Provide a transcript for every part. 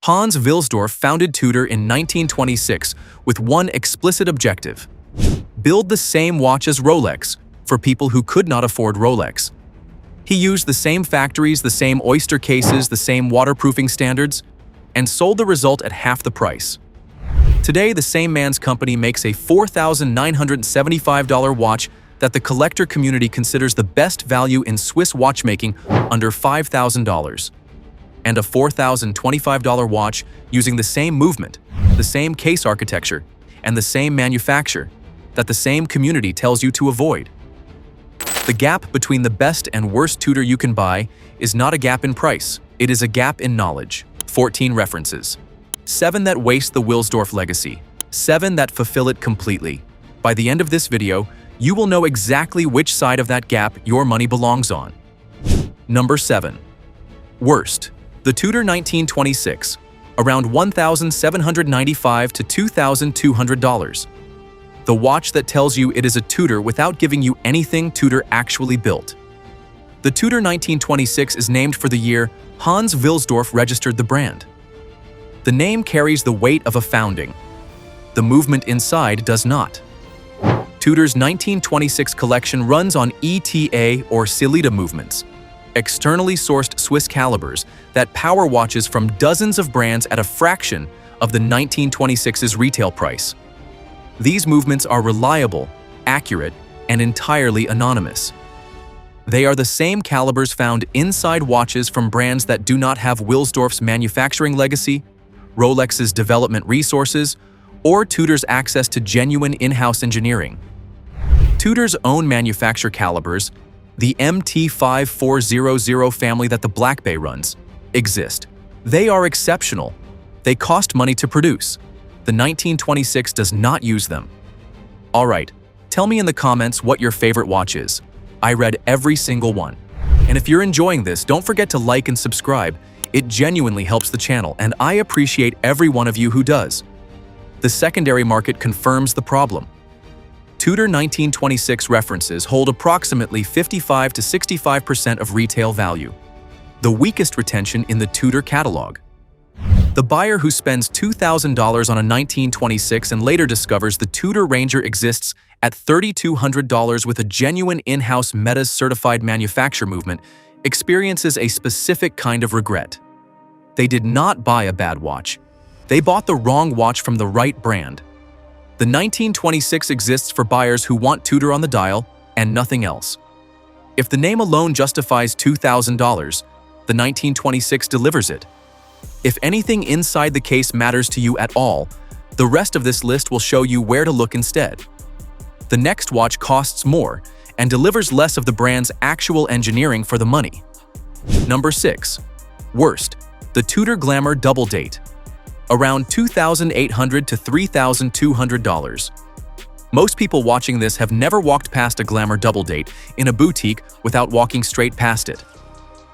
Hans Wilsdorf founded Tudor in 1926 with one explicit objective: build the same watch as Rolex for people who could not afford Rolex. He used the same factories, the same oyster cases, the same waterproofing standards, and sold the result at half the price. Today, the same man's company makes a $4,975 watch that the collector community considers the best value in Swiss watchmaking, under $5,000. And a $4,025 watch using the same movement, the same case architecture, and the same manufacture that the same community tells you to avoid. The gap between the best and worst Tudor you can buy is not a gap in price, it is a gap in knowledge. 14 references. 7 that waste the Wilsdorf legacy. 7 that fulfill it completely. By the end of this video, you will know exactly which side of that gap your money belongs on. Number 7. Worst. The Tudor 1926, around $1,795 to $2,200. The watch that tells you it is a Tudor without giving you anything Tudor actually built. The Tudor 1926 is named for the year Hans Wilsdorf registered the brand. The name carries the weight of a founding. The movement inside does not. Tudor's 1926 collection runs on ETA or Sellita movements, externally sourced Swiss calibers that power watches from dozens of brands at a fraction of the 1926's retail price. These movements are reliable, accurate, and entirely anonymous. They are the same calibers found inside watches from brands that do not have Wilsdorf's manufacturing legacy, Rolex's development resources, or Tudor's access to genuine in-house engineering. Tudor's own manufacture calibers, the MT5400 family that the Black Bay runs, exist. They are exceptional. They cost money to produce. The 1926 does not use them. Alright, tell me in the comments what your favorite watch is. I read every single one. And if you're enjoying this, don't forget to like and subscribe. It genuinely helps the channel, and I appreciate every one of you who does. The secondary market confirms the problem. Tudor 1926 references hold approximately 55 to 65% of retail value, the weakest retention in the Tudor catalog. The buyer who spends $2,000 on a 1926 and later discovers the Tudor Ranger exists at $3,200 with a genuine in-house META's certified manufacture movement experiences a specific kind of regret. They did not buy a bad watch. They bought the wrong watch from the right brand. The 1926 exists for buyers who want Tudor on the dial and nothing else. If the name alone justifies $2,000, the 1926 delivers it. If anything inside the case matters to you at all, the rest of this list will show you where to look instead. The next watch costs more and delivers less of the brand's actual engineering for the money. Number 6. Worst. The Tudor Glamour Double Date. Around $2,800 to $3,200. Most people watching this have never walked past a Glamour Double Date in a boutique without walking straight past it.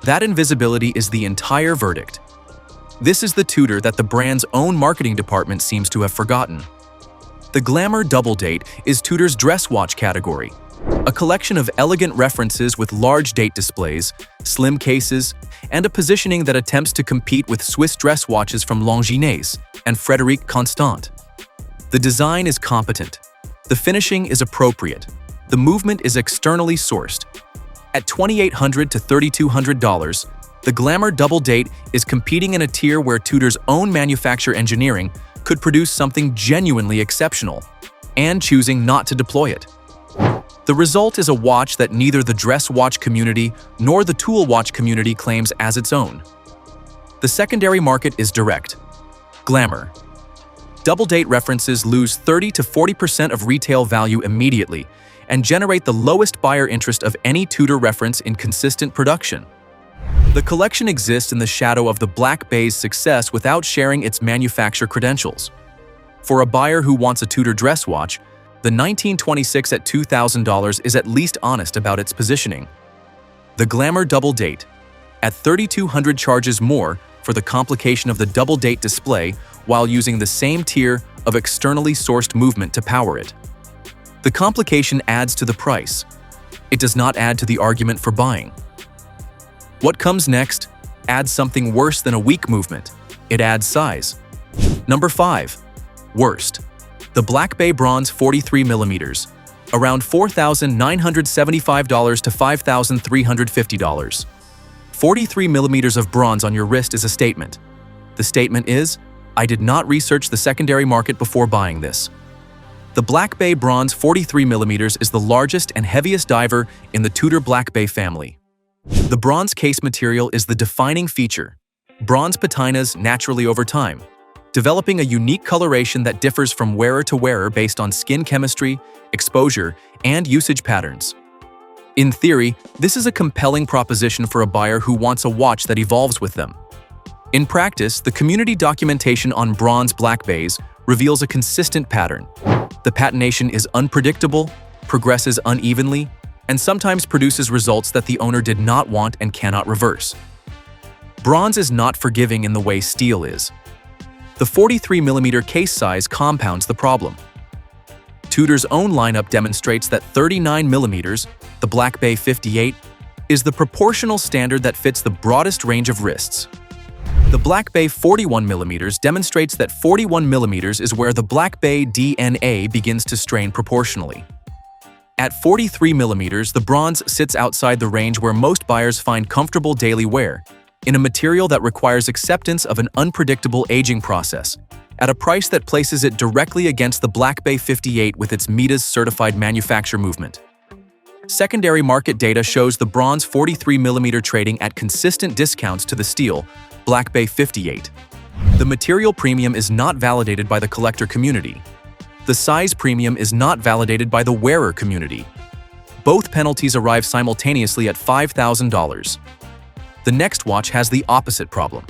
That invisibility is the entire verdict. This is the Tudor that the brand's own marketing department seems to have forgotten. The Glamour Double Date is Tudor's dress watch category, a collection of elegant references with large date displays, slim cases, and a positioning that attempts to compete with Swiss dress watches from Longines and Frédéric Constant. The design is competent. The finishing is appropriate. The movement is externally sourced. At $2,800 to $3,200, the Glamour Double Date is competing in a tier where Tudor's own manufacture engineering could produce something genuinely exceptional, and choosing not to deploy it. The result is a watch that neither the dress watch community nor the tool watch community claims as its own. The secondary market is direct. Glamour. Double Date references lose 30 to 40% of retail value immediately and generate the lowest buyer interest of any Tudor reference in consistent production. The collection exists in the shadow of the Black Bay's success without sharing its manufacture credentials. For a buyer who wants a Tudor dress watch, the 1926 at $2,000 is at least honest about its positioning. The Glamour Double Date, at $3,200, charges more for the complication of the double date display while using the same tier of externally sourced movement to power it. The complication adds to the price. It does not add to the argument for buying. What comes next adds something worse than a weak movement. It adds size. Number 5. Worst. The Black Bay Bronze 43mm, around $4,975 to $5,350. 43mm of bronze on your wrist is a statement. The statement is, I did not research the secondary market before buying this. The Black Bay Bronze 43mm is the largest and heaviest diver in the Tudor Black Bay family. The bronze case material is the defining feature. Bronze patinas naturally over time, developing a unique coloration that differs from wearer to wearer based on skin chemistry, exposure, and usage patterns. In theory, this is a compelling proposition for a buyer who wants a watch that evolves with them. In practice, the community documentation on bronze Black Bays reveals a consistent pattern. The patination is unpredictable, progresses unevenly, and sometimes produces results that the owner did not want and cannot reverse. Bronze is not forgiving in the way steel is. The 43mm case size compounds the problem. Tudor's own lineup demonstrates that 39mm, the Black Bay 58, is the proportional standard that fits the broadest range of wrists. The Black Bay 41mm demonstrates that 41mm is where the Black Bay DNA begins to strain proportionally. At 43mm, the bronze sits outside the range where most buyers find comfortable daily wear, in a material that requires acceptance of an unpredictable aging process, at a price that places it directly against the Black Bay 58 with its META's certified manufacture movement. Secondary market data shows the bronze 43mm trading at consistent discounts to the steel Black Bay 58. The material premium is not validated by the collector community. The size premium is not validated by the wearer community. Both penalties arrive simultaneously at $5,000. The next watch has the opposite problem.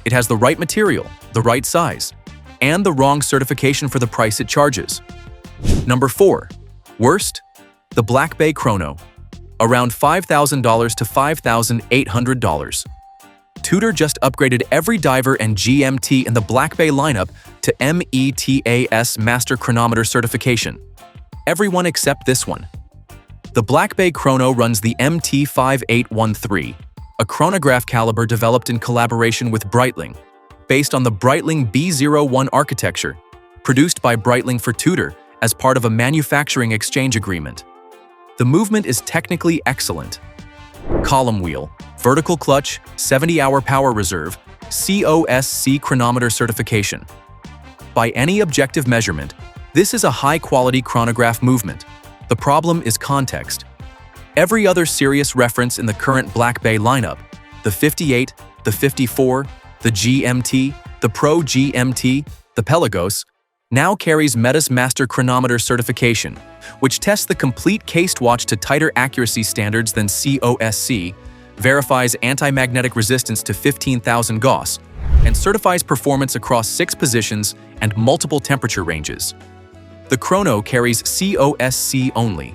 It has the right material, the right size, and the wrong certification for the price it charges. Number 4. Worst. The Black Bay Chrono, around $5,000 to $5,800. Tudor just upgraded every diver and GMT in the Black Bay lineup to METAS Master Chronometer certification. Everyone except this one. The Black Bay Chrono runs the MT5813, a chronograph caliber developed in collaboration with Breitling, based on the Breitling B01 architecture, produced by Breitling for Tudor as part of a manufacturing exchange agreement. The movement is technically excellent. Column wheel, vertical clutch, 70-hour power reserve, COSC chronometer certification. By any objective measurement, this is a high-quality chronograph movement. The problem is context. Every other serious reference in the current Black Bay lineup, the 58, the 54, the GMT, the Pro GMT, the Pelagos, now carries METAS Master Chronometer certification, which tests the complete cased watch to tighter accuracy standards than COSC, verifies anti-magnetic resistance to 15,000 Gauss, and certifies performance across 6 positions and multiple temperature ranges. The Chrono carries COSC only.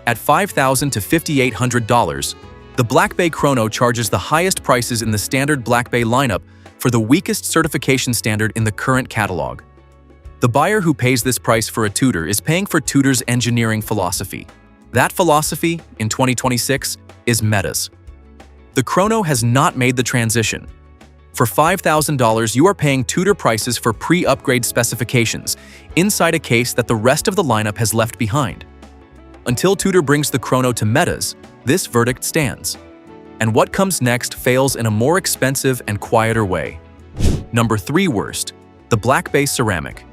At $5,000 to $5,800, the Black Bay Chrono charges the highest prices in the standard Black Bay lineup for the weakest certification standard in the current catalog. The buyer who pays this price for a Tudor is paying for Tudor's engineering philosophy. That philosophy, in 2026, is METAS. The Chrono has not made the transition. For $5,000, you are paying Tudor prices for pre-upgrade specifications, inside a case that the rest of the lineup has left behind. Until Tudor brings the Chrono to METAS, this verdict stands. And what comes next fails in a more expensive and quieter way. Number 3 worst. The Black Bay Ceramic,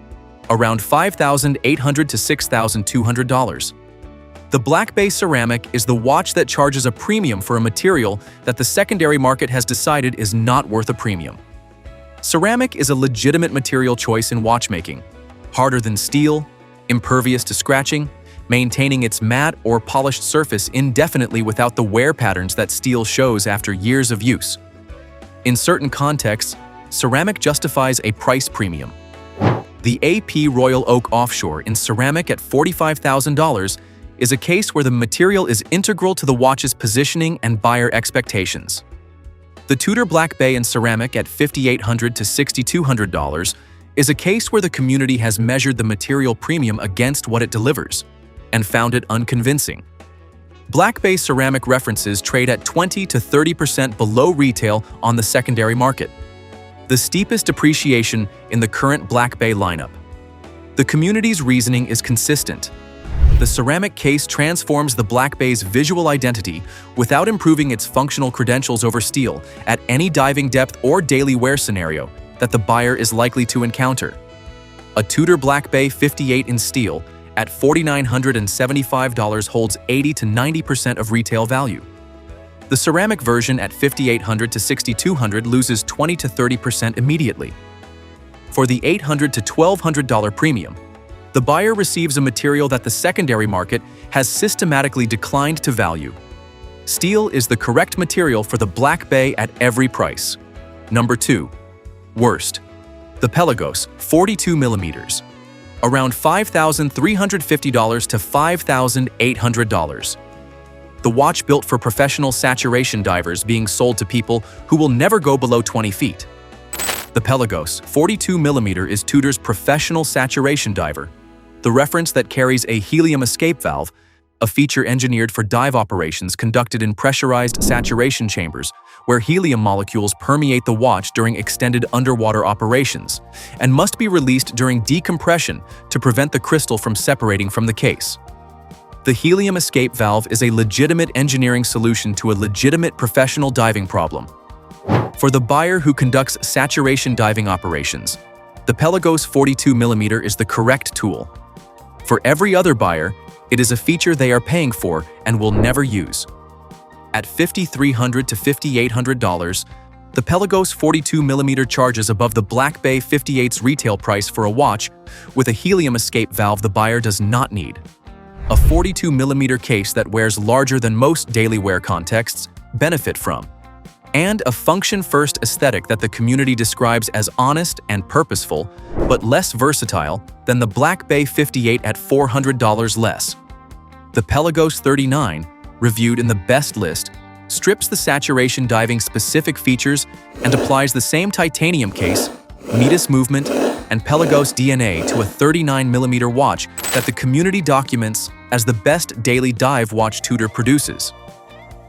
around $5,800 to $6,200. The Black Bay Ceramic is the watch that charges a premium for a material that the secondary market has decided is not worth a premium. Ceramic is a legitimate material choice in watchmaking, harder than steel, impervious to scratching, maintaining its matte or polished surface indefinitely without the wear patterns that steel shows after years of use. In certain contexts, ceramic justifies a price premium. The AP Royal Oak Offshore in ceramic at $45,000 is a case where the material is integral to the watch's positioning and buyer expectations. The Tudor Black Bay in ceramic at $5,800 to $6,200 is a case where the community has measured the material premium against what it delivers and found it unconvincing. Black Bay ceramic references trade at 20 to 30% below retail on the secondary market. The steepest appreciation in the current Black Bay lineup. The community's reasoning is consistent. The ceramic case transforms the Black Bay's visual identity without improving its functional credentials over steel at any diving depth or daily wear scenario that the buyer is likely to encounter. A Tudor Black Bay 58 in steel at $4,975 holds 80 to 90% of retail value. The ceramic version at $5,800 to $6,200 loses 20 to 30% immediately. For the $800 to $1,200 premium, the buyer receives a material that the secondary market has systematically declined to value. Steel is the correct material for the Black Bay at every price. Number 2. Worst. The Pelagos 42mm. Around $5,350 to $5,800. The watch built for professional saturation divers being sold to people who will never go below 20 feet. The Pelagos 42mm is Tudor's professional saturation diver, the reference that carries a helium escape valve, a feature engineered for dive operations conducted in pressurized saturation chambers, where helium molecules permeate the watch during extended underwater operations, and must be released during decompression to prevent the crystal from separating from the case. The helium escape valve is a legitimate engineering solution to a legitimate professional diving problem. For the buyer who conducts saturation diving operations, the Pelagos 42mm is the correct tool. For every other buyer, it is a feature they are paying for and will never use. At $5,300 to $5,800, the Pelagos 42mm charges above the Black Bay 58's retail price for a watch with a helium escape valve the buyer does not need. A 42mm case that wears larger than most daily wear contexts benefit from. And a function-first aesthetic that the community describes as honest and purposeful, but less versatile than the Black Bay 58 at $400 less. The Pelagos 39, reviewed in the best list, strips the saturation diving specific features and applies the same titanium case, Midas movement, and Pelagos DNA to a 39mm watch that the community documents as the best daily dive watch Tudor produces.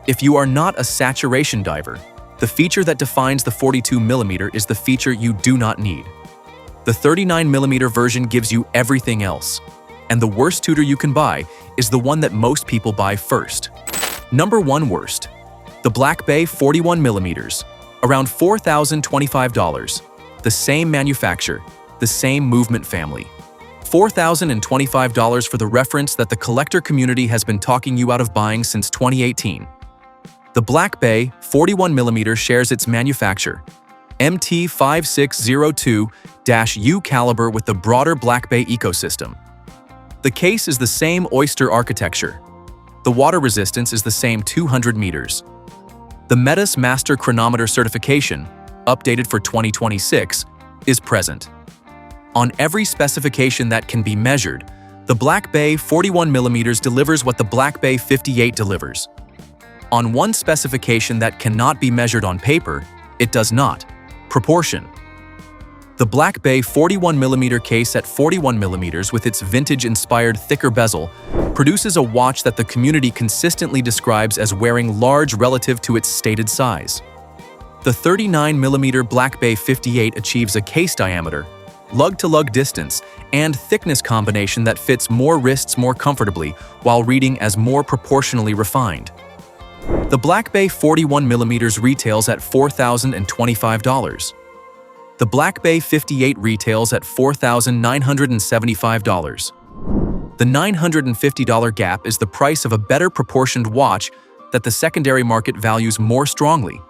If you are not a saturation diver, the feature that defines the 42mm is the feature you do not need. The 39mm version gives you everything else, and the worst Tudor you can buy is the one that most people buy first. Number 1 worst. The Black Bay 41mm, around $4,025. The same manufacturer, the same movement family. $4,025 for the reference that the collector community has been talking you out of buying since 2018. The Black Bay 41mm shares its manufacturer, MT5602-U caliber with the broader Black Bay ecosystem. The case is the same oyster architecture. The water resistance is the same 200 meters. The METUS Master Chronometer certification, updated for 2026, is present. On every specification that can be measured, the Black Bay 41mm delivers what the Black Bay 58 delivers. On one specification that cannot be measured on paper, it does not. Proportion. The Black Bay 41mm case at 41mm with its vintage-inspired thicker bezel produces a watch that the community consistently describes as wearing large relative to its stated size. The 39mm Black Bay 58 achieves a case diameter, lug-to-lug distance, and thickness combination that fits more wrists more comfortably while reading as more proportionally refined. The Black Bay 41mm retails at $4,025. The Black Bay 58 retails at $4,975. The $950 gap is the price of a better proportioned watch that the secondary market values more strongly.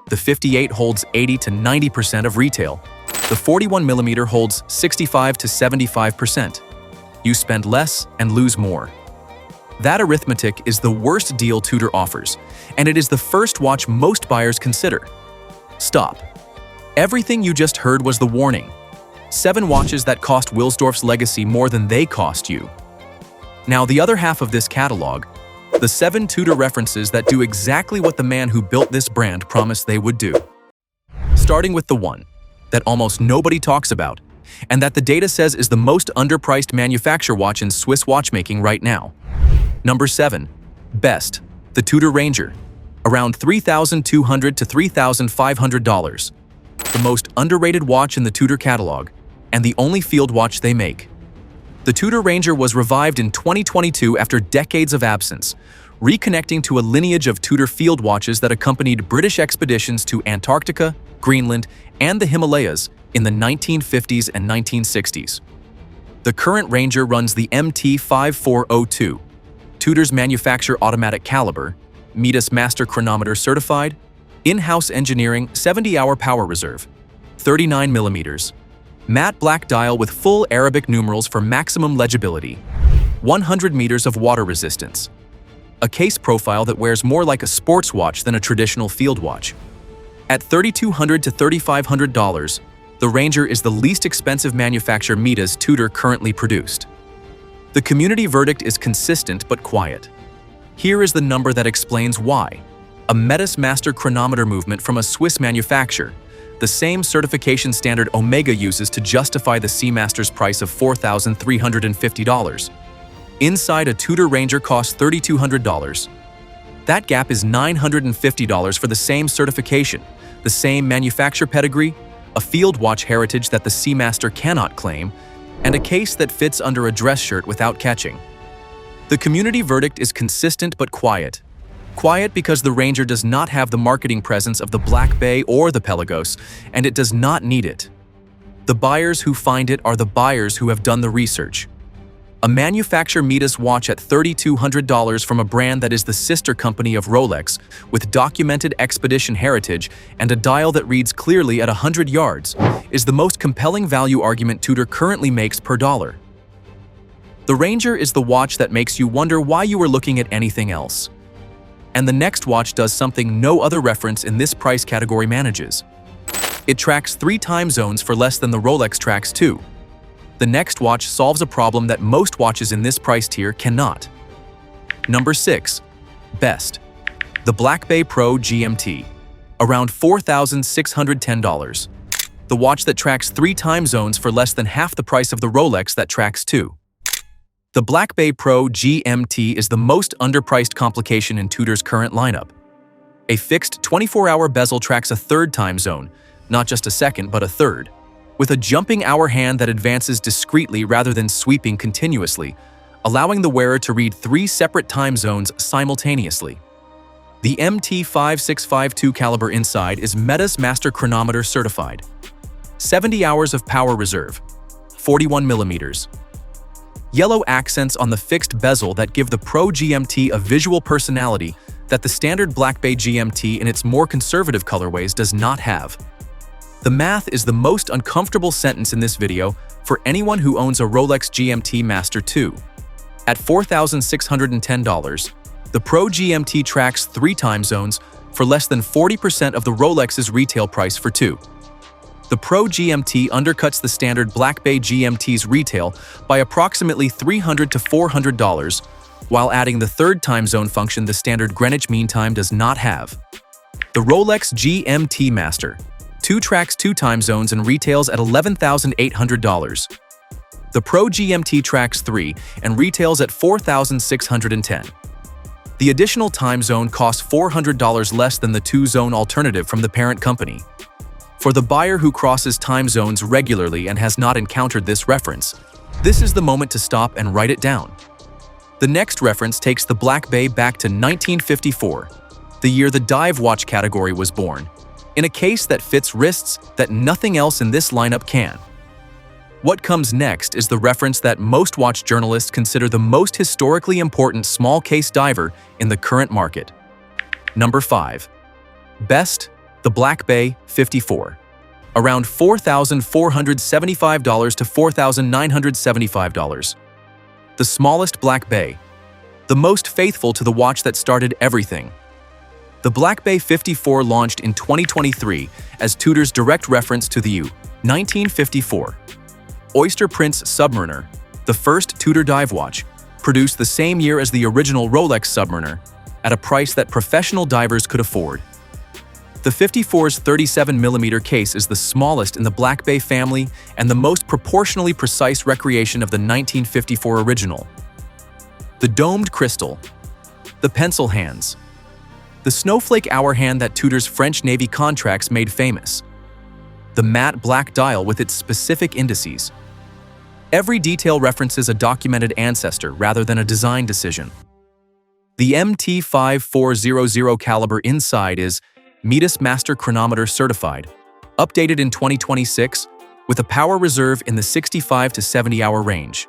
The 58 holds 80 to 90% of retail. The 41mm holds 65 to 75%. You spend less and lose more. That arithmetic is the worst deal Tudor offers, and it is the first watch most buyers consider. Stop. Everything you just heard was the warning. 7 watches that cost Wilsdorf's legacy more than they cost you. Now the other half of this catalog, the 7 Tudor references that do exactly what the man who built this brand promised they would do. Starting with the one that almost nobody talks about, and that the data says is the most underpriced manufacturer watch in Swiss watchmaking right now. Number 7. Best. The Tudor Ranger. Around $3,200 to $3,500. the most underrated watch in the Tudor catalog, and the only field watch they make. The Tudor Ranger was revived in 2022 after decades of absence, reconnecting to a lineage of Tudor field watches that accompanied British expeditions to Antarctica, Greenland, and the Himalayas in the 1950s and 1960s. The current Ranger runs the MT5402, Tudor's manufacture automatic caliber, Midas Master Chronometer certified, in-house engineering 70-hour power reserve, 39 mm, matte black dial with full Arabic numerals for maximum legibility, 100 meters of water resistance, a case profile that wears more like a sports watch than a traditional field watch. At $3,200 to $3,500, the Ranger is the least expensive manufacture Midas Tudor currently produced. The community verdict is consistent but quiet. Here is the number that explains why. A Midas Master Chronometer movement from a Swiss manufacturer, the same certification standard Omega uses to justify the Seamaster's price of $4,350. Inside a Tudor Ranger costs $3,200. That gap is $950 for the same certification, the same manufacturer pedigree, a field watch heritage that the Seamaster cannot claim, and a case that fits under a dress shirt without catching. The community verdict is consistent but quiet. Quiet because the Ranger does not have the marketing presence of the Black Bay or the Pelagos, and it does not need it. The buyers who find it are the buyers who have done the research. A manufacturer Midas watch at $3,200 from a brand that is the sister company of Rolex, with documented expedition heritage and a dial that reads clearly at 100 yards, is the most compelling value argument Tudor currently makes per dollar. The Ranger is the watch that makes you wonder why you were looking at anything else. And the next watch does something no other reference in this price category manages. It tracks 3 time zones for less than the Rolex tracks 2. The next watch solves a problem that most watches in this price tier cannot. Number 6. Best. The Bay Pro GMT. Around $4,610. The watch that tracks 3 time zones for less than half the price of the Rolex that tracks 2. The Bay Pro GMT is the most underpriced complication in Tudor's current lineup. A fixed 24-hour bezel tracks a 3rd time zone, not just a 2nd but a 3rd, with a jumping hour hand that advances discreetly rather than sweeping continuously, allowing the wearer to read 3 separate time zones simultaneously. The MT5652 caliber inside is Midas Master Chronometer certified. 70 hours of power reserve, 41 mm. Yellow accents on the fixed bezel that give the Pro GMT a visual personality that the standard Bay GMT in its more conservative colorways does not have. The math is the most uncomfortable sentence in this video for anyone who owns a Rolex GMT Master 2. At $4,610, the Pro GMT tracks 3 time zones for less than 40% of the Rolex's retail price for 2. The Pro GMT undercuts the standard Bay GMT's retail by approximately $300 to $400, while adding the 3rd time zone function the standard Greenwich Mean Time does not have. The Rolex GMT Master 2 tracks 2 time zones and retails at $11,800. The Pro GMT tracks 3 and retails at $4,610. The additional time zone costs $400 less than the 2-zone alternative from the parent company. For the buyer who crosses time zones regularly and has not encountered this reference, this is the moment to stop and write it down. The next reference takes the Bay back to 1954, the year the dive watch category was born, in a case that fits wrists that nothing else in this lineup can. What comes next is the reference that most watch journalists consider the most historically important small case diver in the current market. Number 5. Best. The Bay 54. Around $4,475 to $4,975. The smallest Bay. The most faithful to the watch that started everything. The Bay 54 launched in 2023 as Tudor's direct reference to the 1954 Oyster Prince Submariner, the first Tudor dive watch, produced the same year as the original Rolex Submariner, at a price that professional divers could afford. The 54's 37mm case is the smallest in the Bay family and the most proportionally precise recreation of the 1954 original. The domed crystal, the pencil hands, the snowflake hour hand that Tudor's French Navy contracts made famous. the matte black dial with its specific indices. Every detail references a documented ancestor rather than a design decision. The MT5400 caliber inside is Midas Master Chronometer certified, updated in 2026, with a power reserve in the 65 to 70 hour range.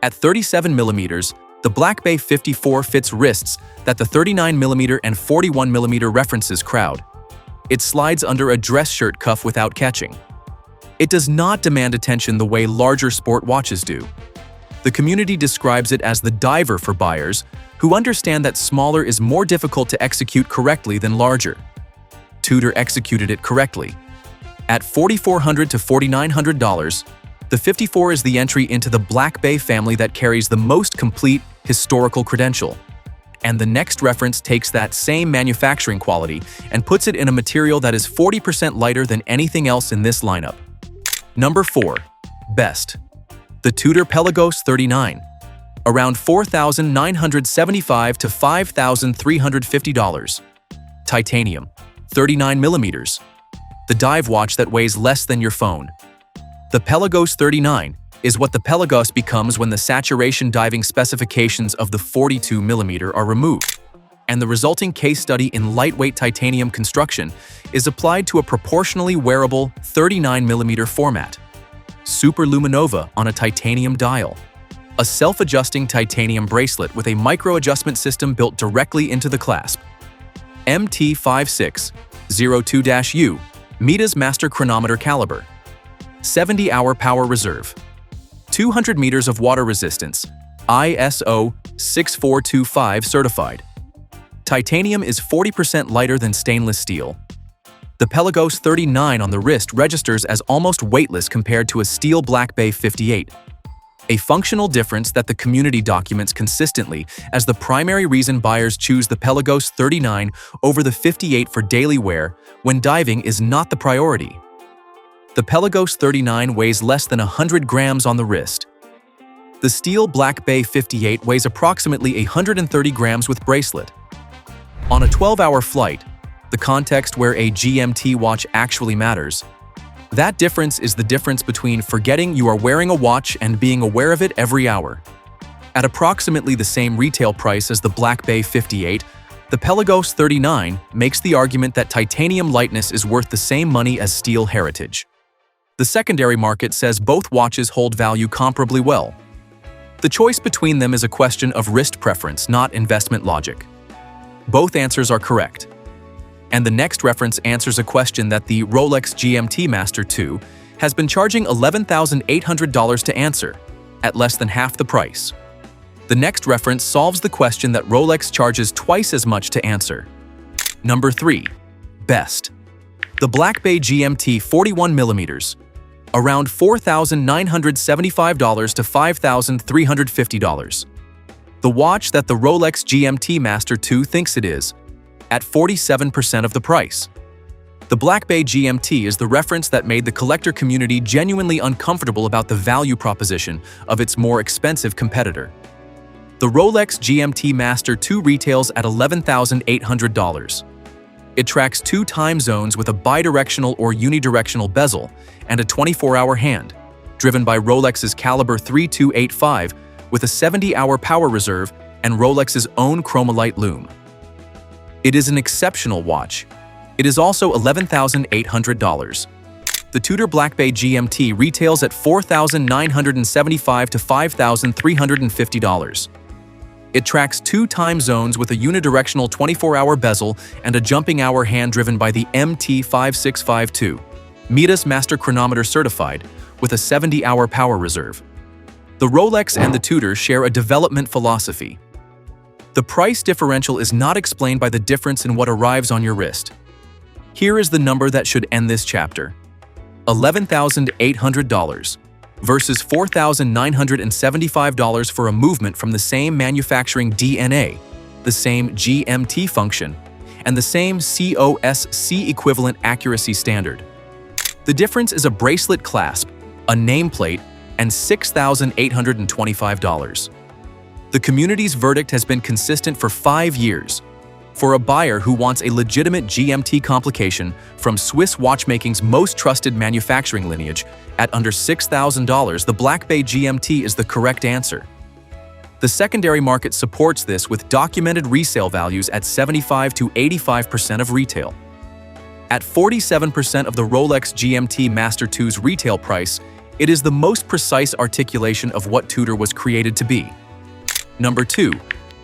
At 37mm, the Black Bay 54 fits wrists that the 39mm and 41mm references crowd. It slides under a dress shirt cuff without catching. It does not demand attention the way larger sport watches do. The community describes it as the diver for buyers who understand that smaller is more difficult to execute correctly than larger. Tudor executed it correctly. At $4,400 to $4,900, the 54 is the entry into the Black Bay family that carries the most complete historical credential. And the next reference takes that same manufacturing quality and puts it in a material that is 40% lighter than anything else in this lineup. Number 4. Best. The Tudor Pelagos 39. Around $4,975 to $5,350. Titanium. 39mm. The dive watch that weighs less than your phone. The Pelagos 39 is what the Pelagos becomes when the saturation diving specifications of the 42mm are removed, and the resulting case study in lightweight titanium construction is applied to a proportionally wearable 39mm format. Superluminova on a titanium dial. A self-adjusting titanium bracelet with a micro-adjustment system built directly into the clasp. MT5602-U, Midas Master Chronometer caliber. 70-hour power reserve. 200 meters of water resistance, ISO 6425 certified. Titanium is 40% lighter than stainless steel. The Pelagos 39 on the wrist registers as almost weightless compared to a steel Black Bay 58. A functional difference that the community documents consistently as the primary reason buyers choose the Pelagos 39 over the 58 for daily wear when diving is not the priority. The Pelagos 39 weighs less than 100 grams on the wrist. The steel Black Bay 58 weighs approximately 130 grams with bracelet. On a 12-hour flight, the context where a GMT watch actually matters, that difference is the difference between forgetting you are wearing a watch and being aware of it every hour. At approximately the same retail price as the Black Bay 58, the Pelagos 39 makes the argument that titanium lightness is worth the same money as steel heritage. The secondary market says both watches hold value comparably well. The choice between them is a question of wrist preference, not investment logic. Both answers are correct. And the next reference answers a question that the Rolex GMT Master 2 has been charging $11,800 to answer, at less than half the price. The next reference solves the question that Rolex charges twice as much to answer. Number 3. Best. The Black Bay GMT 41mm. Around $4,975 to $5,350. The watch that the Rolex GMT Master 2 thinks it is, at 47% of the price. The Black Bay GMT is the reference that made the collector community genuinely uncomfortable about the value proposition of its more expensive competitor. The Rolex GMT Master 2 retails at $11,800. It tracks 2 time zones with a bidirectional or unidirectional bezel and a 24-hour hand, driven by Rolex's Caliber 3285 with a 70-hour power reserve and Rolex's own Chromalight lume. It is an exceptional watch. It is also $11,800. The Tudor Black Bay GMT retails at $4,975 to $5,350. It tracks 2 time zones with a unidirectional 24-hour bezel and a jumping hour hand driven by the MT5652, Midas Master Chronometer certified, with a 70-hour power reserve. The Rolex and the Tudor share a development philosophy. The price differential is not explained by the difference in what arrives on your wrist. Here is the number that should end this chapter. $11,800 versus $4,975 for a movement from the same manufacturing DNA, the same GMT function, and the same COSC equivalent accuracy standard. The difference is a bracelet clasp, a nameplate, and $6,825. The community's verdict has been consistent for 5 years. For a buyer who wants a legitimate GMT complication from Swiss watchmaking's most trusted manufacturing lineage, at under $6,000, the Black Bay GMT is the correct answer. The secondary market supports this with documented resale values at 75 to 85% of retail. At 47% of the Rolex GMT Master 2's retail price, it is the most precise articulation of what Tudor was created to be. Number 2.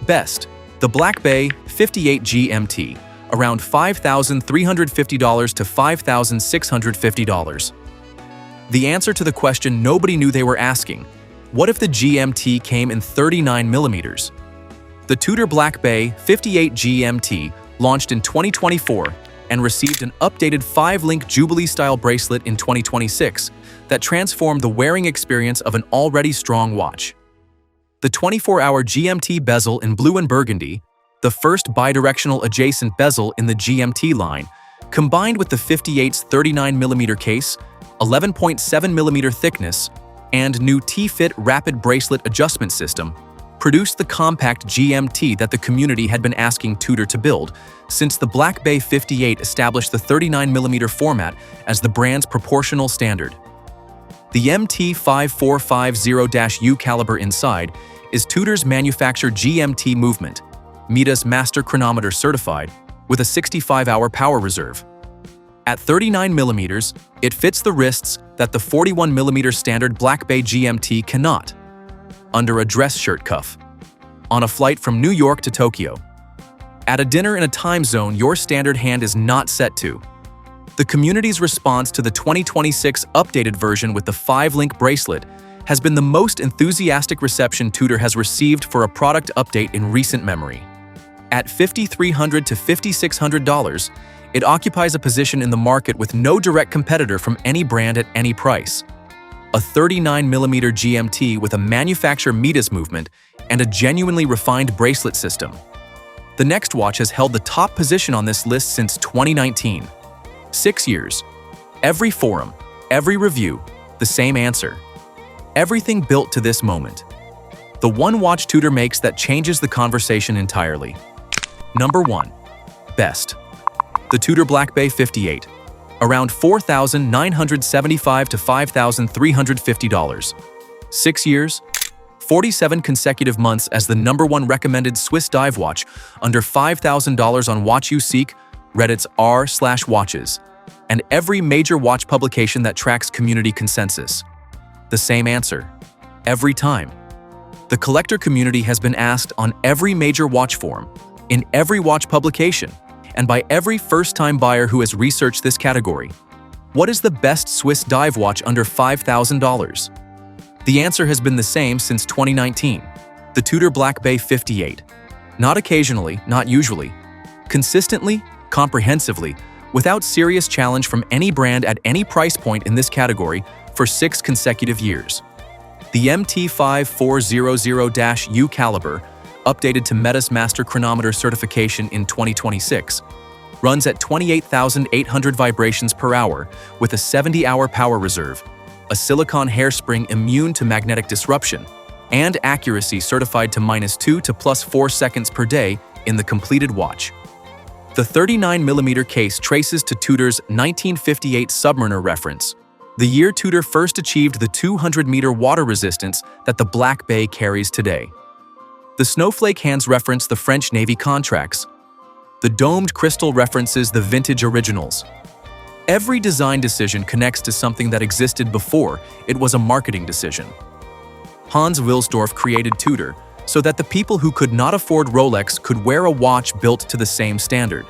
Best. The Black Bay 58 GMT, around $5,350 to $5,650. The answer to the question nobody knew they were asking: what if the GMT came in 39mm? The Tudor Black Bay 58 GMT launched in 2024 and received an updated 5-link Jubilee-style bracelet in 2026 that transformed the wearing experience of an already strong watch. The 24-hour GMT bezel in blue and burgundy, the first bidirectional adjacent bezel in the GMT line, combined with the 58's 39mm case, 11.7mm thickness, and new T-Fit rapid bracelet adjustment system, produced the compact GMT that the community had been asking Tudor to build since the Black Bay 58 established the 39mm format as the brand's proportional standard. The MT5450-U caliber inside is Tudor's manufactured GMT movement, Midas Master Chronometer certified, with a 65-hour power reserve. At 39mm, it fits the wrists that the 41mm standard Black Bay GMT cannot. Under a dress shirt cuff. On a flight from New York to Tokyo. At a dinner in a time zone your standard hand is not set to. The community's response to the 2026 updated version with the 5-link bracelet has been the most enthusiastic reception Tudor has received for a product update in recent memory. At $5,300 to $5,600, it occupies a position in the market with no direct competitor from any brand at any price. A 39mm GMT with a manufacturer Midas movement and a genuinely refined bracelet system. The next watch has held the top position on this list since 2019. 6 years. Every forum, every review, the same answer. Everything built to this moment. The one watch Tudor makes that changes the conversation entirely. Number 1. Best. The Tudor Black Bay 58. Around $4,975 to $5,350. 6 years. 47 consecutive months as the #1 recommended Swiss dive watch, under $5,000 on Watch You Seek, Reddit's r/watches, and every major watch publication that tracks community consensus. The same answer. Every time. The collector community has been asked on every major watch forum, in every watch publication, and by every first-time buyer who has researched this category. What is the best Swiss dive watch under $5,000? The answer has been the same since 2019. The Tudor Black Bay 58. Not occasionally, not usually. Consistently, comprehensively, without serious challenge from any brand at any price point in this category for 6 consecutive years. The MT5400-U caliber, updated to Midas Master Chronometer certification in 2026, runs at 28,800 vibrations per hour with a 70-hour power reserve, a silicone hairspring immune to magnetic disruption, and accuracy certified to -2 to +4 seconds per day in the completed watch. The 39mm case traces to Tudor's 1958 Submariner reference, the year Tudor first achieved the 200-meter water resistance that the Black Bay carries today. The snowflake hands reference the French Navy contracts. The domed crystal references the vintage originals. Every design decision connects to something that existed before it was a marketing decision. Hans Wilsdorf created Tudor so that the people who could not afford Rolex could wear a watch built to the same standard.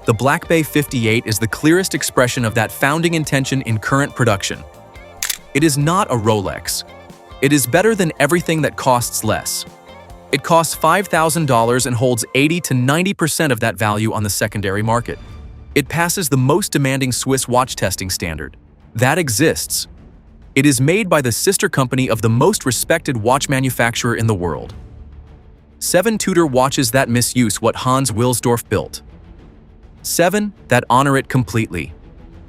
The Black Bay 58 is the clearest expression of that founding intention in current production. It is not a Rolex. It is better than everything that costs less. It costs $5,000 and holds 80 to 90% of that value on the secondary market. It passes the most demanding Swiss watch testing standard. That exists. It is made by the sister company of the most respected watch manufacturer in the world. 7 Tudor watches that misuse what Hans Wilsdorf built. 7 that honor it completely.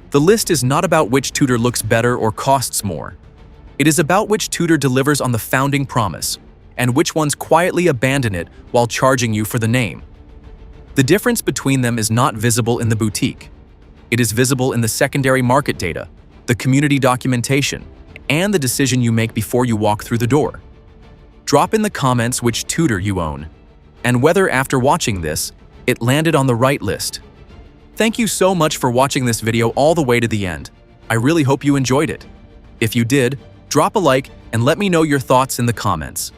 The list is not about which Tudor looks better or costs more. It is about which Tudor delivers on the founding promise, and which ones quietly abandon it while charging you for the name. The difference between them is not visible in the boutique. It is visible in the secondary market data, the community documentation, and the decision you make before you walk through the door. Drop in the comments which Tudor you own, and whether after watching this, it landed on the right list. Thank you so much for watching this video all the way to the end. I really hope you enjoyed it. If you did, drop a like and let me know your thoughts in the comments.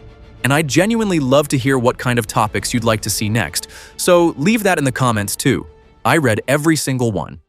And I'd genuinely love to hear what kind of topics you'd like to see next, so leave that in the comments too. I read every single one.